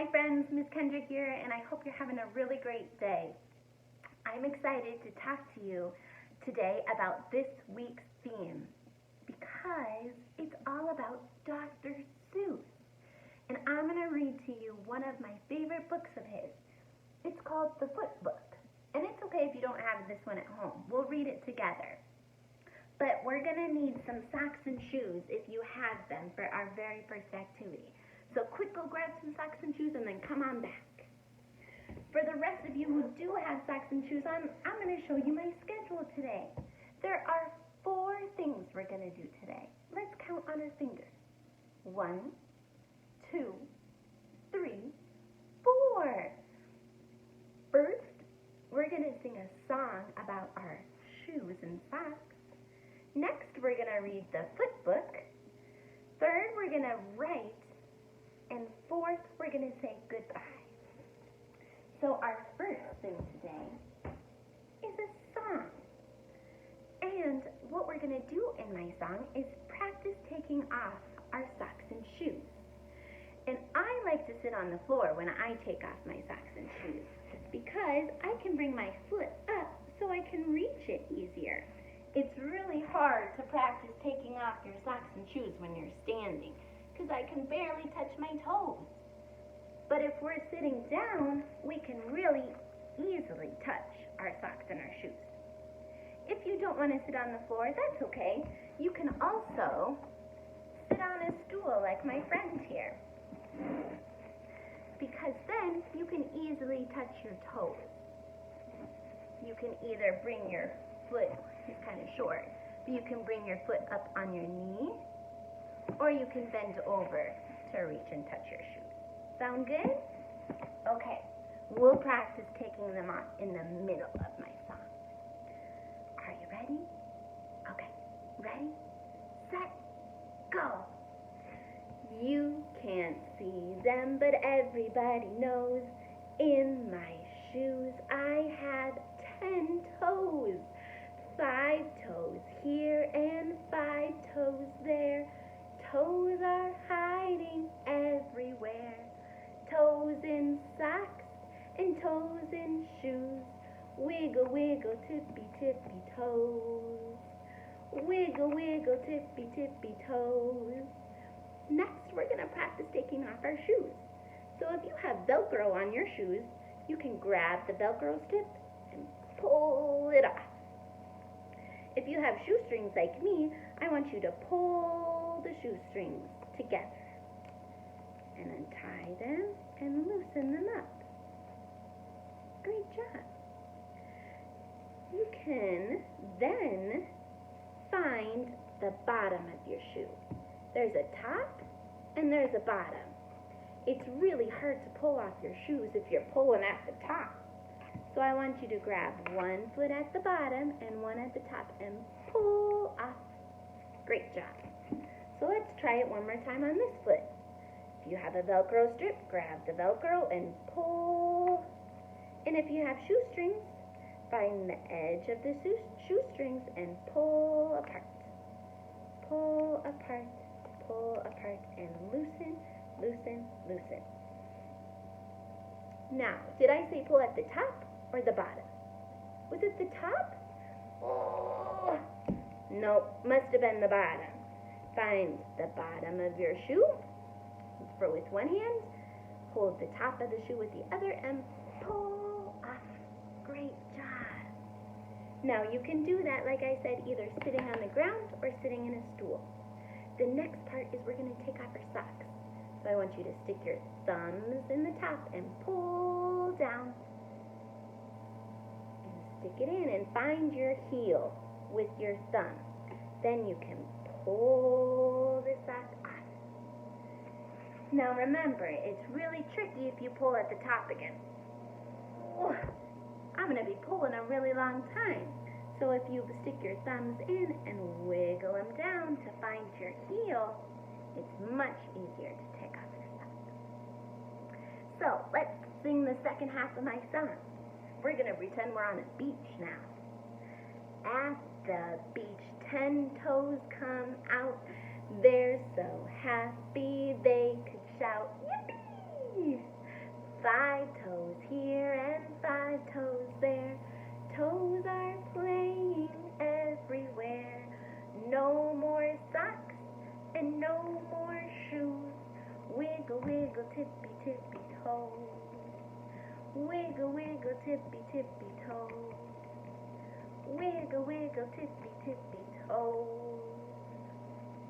Hi friends, Miss Kendra here, and I hope you're having a really great day. I'm excited to talk to you today about this week's theme because it's all about Dr. Seuss. And I'm going to read to you one of my favorite books of his. It's called The Foot Book. And it's okay if you don't have this one at home. We'll read it together. But we're going to need some socks and shoes if you have them for our very first activity. So quick, go grab some socks and shoes and then come on back. For the rest of you who do have socks and shoes on, I'm going to show you my schedule today. There are 4 things we're going to do today. Let's count on our fingers. 1, 2, 3, 4. First, we're going to sing a song about our shoes and socks. Next, we're going to read the foot book. Third, we're going to write. And fourth, we're going to say goodbye. So our first thing today is a song. And what we're going to do in my song is practice taking off our socks and shoes. And I like to sit on the floor when I take off my socks and shoes because I can bring my foot up so I can reach it easier. It's really hard to practice taking off your socks and shoes when you're standing, because I can barely touch my toes. But if we're sitting down, we can really easily touch our socks and our shoes. If you don't want to sit on the floor, that's okay. You can also sit on a stool like my friend here, because then you can easily touch your toes. You can either bring your foot, it's kind of short, but you can bring your foot up on your knee, or you can bend over to reach and touch your shoes. Sound good? Okay, we'll practice taking them off in the middle of my song. Are you ready? Okay, ready, set, go. You can't see them, but everybody knows. In my shoes I had 10 toes. 5 toes here and 5 toes there. Toes are hiding everywhere. Toes in socks and toes in shoes. Wiggle, wiggle, tippy, tippy toes. Wiggle, wiggle, tippy, tippy toes. Next, we're going to practice taking off our shoes. So if you have Velcro on your shoes, you can grab the Velcro strip and pull it off. If you have shoestrings like me, I want you to pull the shoestrings together and untie them and loosen them up. Great job. You can then find the bottom of your shoe. There's a top and there's a bottom. It's really hard to pull off your shoes if you're pulling at the top. So I want you to grab one foot at the bottom and one at the top and pull off. Great job. So let's try it one more time on this foot. If you have a Velcro strip, grab the Velcro and pull. And if you have shoestrings, find the edge of the shoestrings and pull apart. Pull apart, pull apart, and loosen, loosen, loosen. Now, did I say pull at the top or the bottom? Was it the top? Oh, nope, must have been the bottom. Find the bottom of your shoe with one hand, hold the top of the shoe with the other, and pull off. Great job. Now you can do that, like I said, either sitting on the ground or sitting in a stool. The next part is we're going to take off our socks. So I want you to stick your thumbs in the top and pull down. And stick it in and find your heel with your thumb. Then you can pull the sock off. Now remember, it's really tricky if you pull at the top again. I'm going to be pulling a really long time. So if you stick your thumbs in and wiggle them down to find your heel, it's much easier to take off your socks. So let's sing the second half of my song. We're going to pretend we're on a beach now. At the beach, 10 toes come out. They're so happy they could shout, yippee! tippy tippy toes. Wiggle wiggle tippy tippy toes. Wiggle wiggle tippy tippy toes.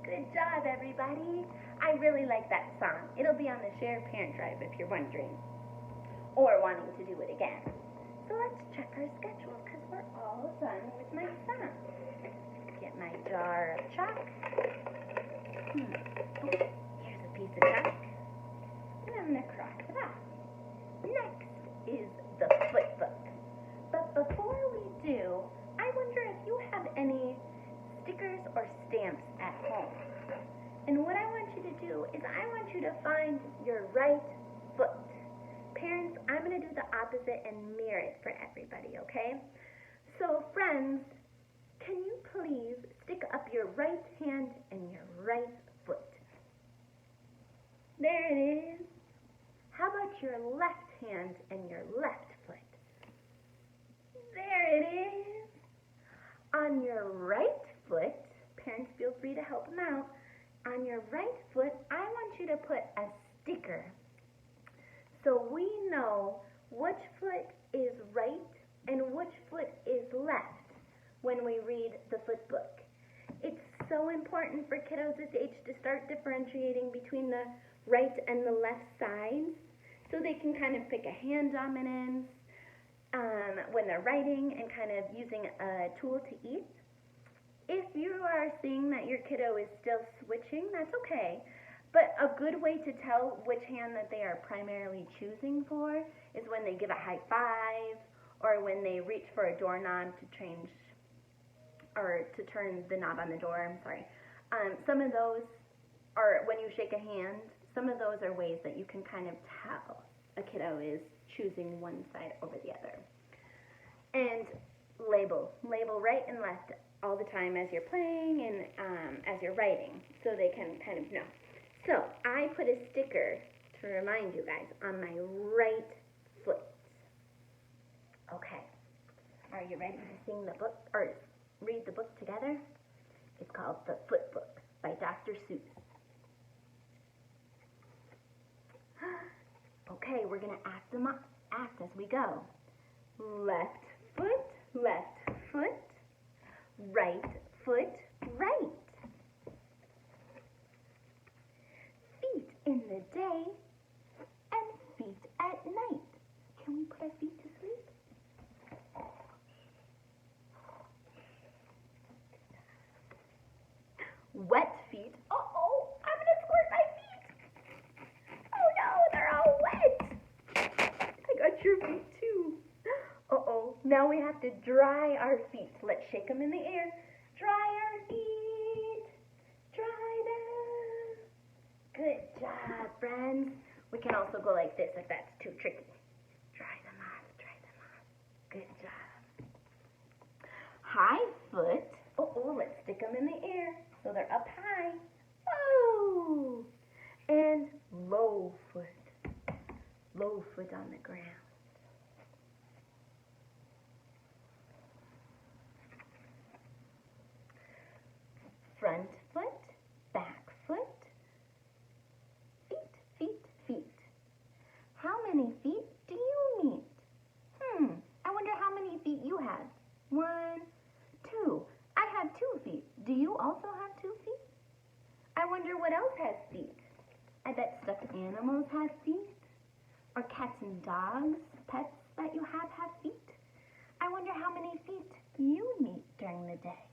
Good job, everybody. I really like that song. It'll be on the shared parent drive if you're wondering or wanting to do it again. So let's check our schedule because we're all done with my song. Get my jar of chalk. Oh, here's a piece of chalk. And I'm going to cross it off. Next is the flip book. But before we do, I wonder if you have any stickers or stamps at home. And what I want you to do is I want you to find your right foot. Parents, I'm going to do the opposite and mirror it for everybody, okay? So friends, can you please stick up your right hand and your right foot? There it is. How about your left hand and your left foot? There it is. On your right foot, parents feel free to help them out. On your right foot, I want you to put a sticker so we know which foot is right and which foot is left when we read the foot book. It's so important for kiddos this age to start differentiating between the right and the left sides so they can kind of pick a hand dominance when they're writing and kind of using a tool to eat. If you are seeing that your kiddo is still switching, that's okay. But a good way to tell which hand that they are primarily choosing for is when they give a high five or when they reach for a doorknob to change or to turn the knob on the door, some of those are when you shake a hand, some of those are ways that you can kind of tell a kiddo is choosing one side over the other. And label right and left all the time as you're playing and as you're writing so they can kind of know. So I put a sticker to remind you guys on my right foot. Okay, are you ready to sing the book or read the book together? It's called The Foot Book by Dr. Seuss. Okay, we're going to act as we go. Left foot, right foot, right. Feet in the day and feet at night. Can we put our feet to sleep? Wet feet. Uh-oh, I'm going to squirt my feet. Oh no, they're all wet. I got your feet too. Uh-oh, now we have to dry our feet. Let's shake them in the air. Dry our feet. Dry them. Good job, friends. We can also go like this if that's too tricky. Dry them off, dry them off. Good job. High foot. Uh-oh, let's stick them in the air so they're up high. Oh! And low foot. Low foot on the ground. Front foot, back foot, feet, feet. How many feet do you need? I wonder how many feet you have. 1, 2. I have 2 feet. Do you also have 2 feet? I wonder what else has feet. I bet stuffed animals have feet. Or cats and dogs, pets that you have feet. I wonder how many feet you meet during the day.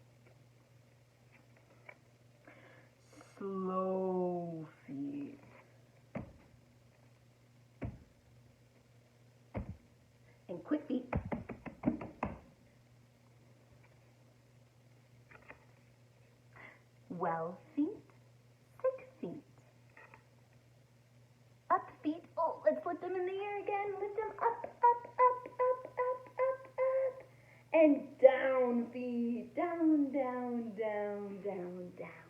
Slow feet. And quick feet. Well feet, sick feet. Up feet. Oh, let's lift them in the air again. Lift them up, up, up, up, up, up, up. And down feet. Down, down, down, down, down.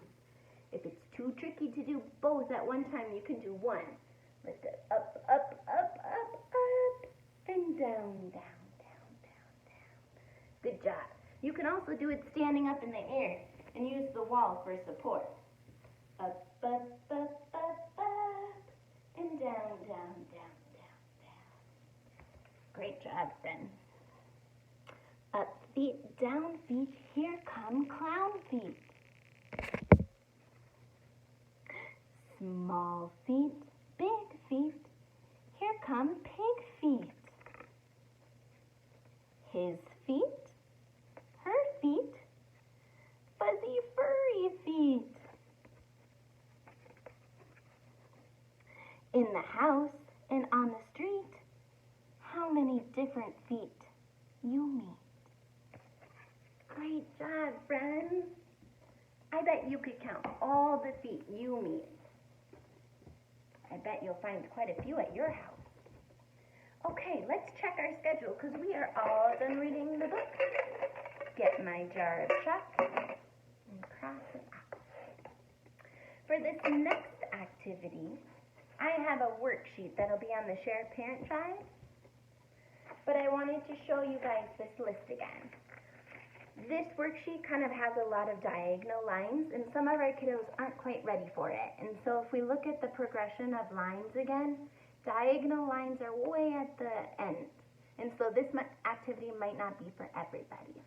If it's too tricky to do both at one time, you can do one. Lift it up, up, up, up, up, and down, down, down, down, down. Good job. You can also do it standing up in the air and use the wall for support. Up, up, up, up, up, and down, Great job, friends. Up feet, down feet, here come clown feet. Small feet, big feet, here come pig feet. His feet, her feet, fuzzy furry feet. In the house and on the street, how many different feet you meet. Great job, friends. I bet you could count all the feet you meet. I bet you'll find quite a few at your house. Okay, let's check our schedule because we are all done reading the book. Get my jar of chalk and cross it out. For this next activity, I have a worksheet that'll be on the Share Parent Drive, but I wanted to show you guys this list again. This worksheet kind of has a lot of diagonal lines, and some of our kiddos aren't quite ready for it. And so if we look at the progression of lines again, diagonal lines are way at the end. And so this activity might not be for everybody.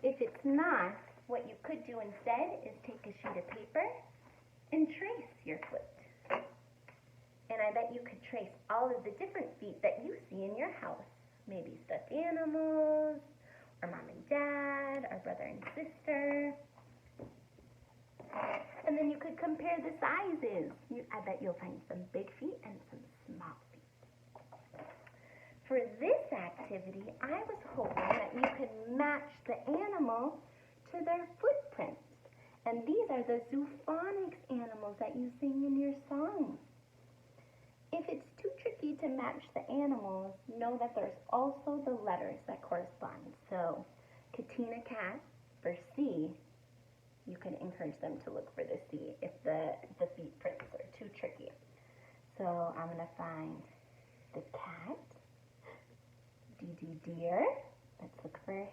If it's not, what you could do instead is take a sheet of paper and trace your foot. And I bet you could trace all of the different feet that you see in your house. Maybe stuffed animals, or mom and dad, or brother and sister. And then you could compare the sizes. I bet you'll find some big feet and some small feet. For this activity, I was hoping that you could match the animal to their footprints. And these are the zoophonics animals that you sing in your songs. If it's too tricky to match the animals, know that there's also the letters that correspond. So, Katina cat for C, you can encourage them to look for the C if the feet prints are too tricky. So, I'm going to find the cat, deer. Let's look for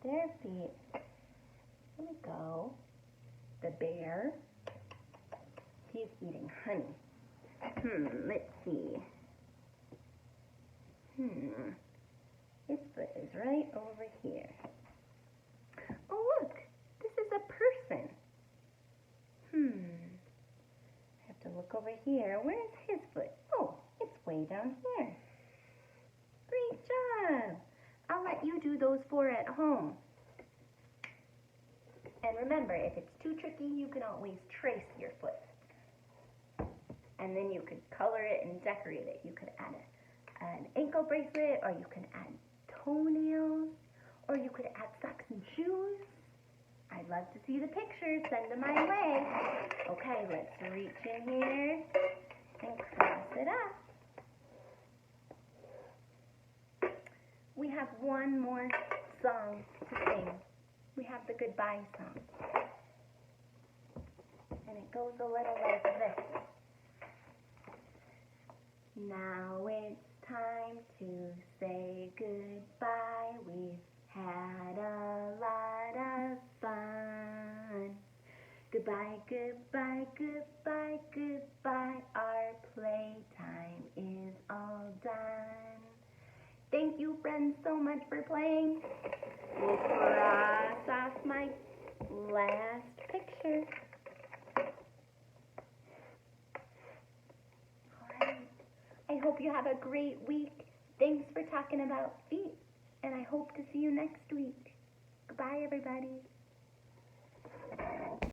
their feet. There we go. The bear, he's eating honey. Let's see. His foot is right over here. Oh, look, this is a person. I have to look over here. Where's his foot? Oh, it's way down here. Great job. I'll let you do those 4 at home. And remember, if it's too tricky, you can always trace your foot. And then you could color it and decorate it. You could add an ankle bracelet, or you can add toenails, or you could add socks and shoes. I'd love to see the pictures. Send them my way. Okay, let's reach in here and cross it up. We have one more song to sing. We have the goodbye song. And it goes a little like this. Now it's time to say goodbye. We've had a lot of fun. Goodbye, goodbye, goodbye, goodbye. Our playtime is all done. Thank you, friends, so much for playing. We'll cross off my last picture. I hope you have a great week. Thanks for talking about feet, and I hope to see you next week. Goodbye, everybody.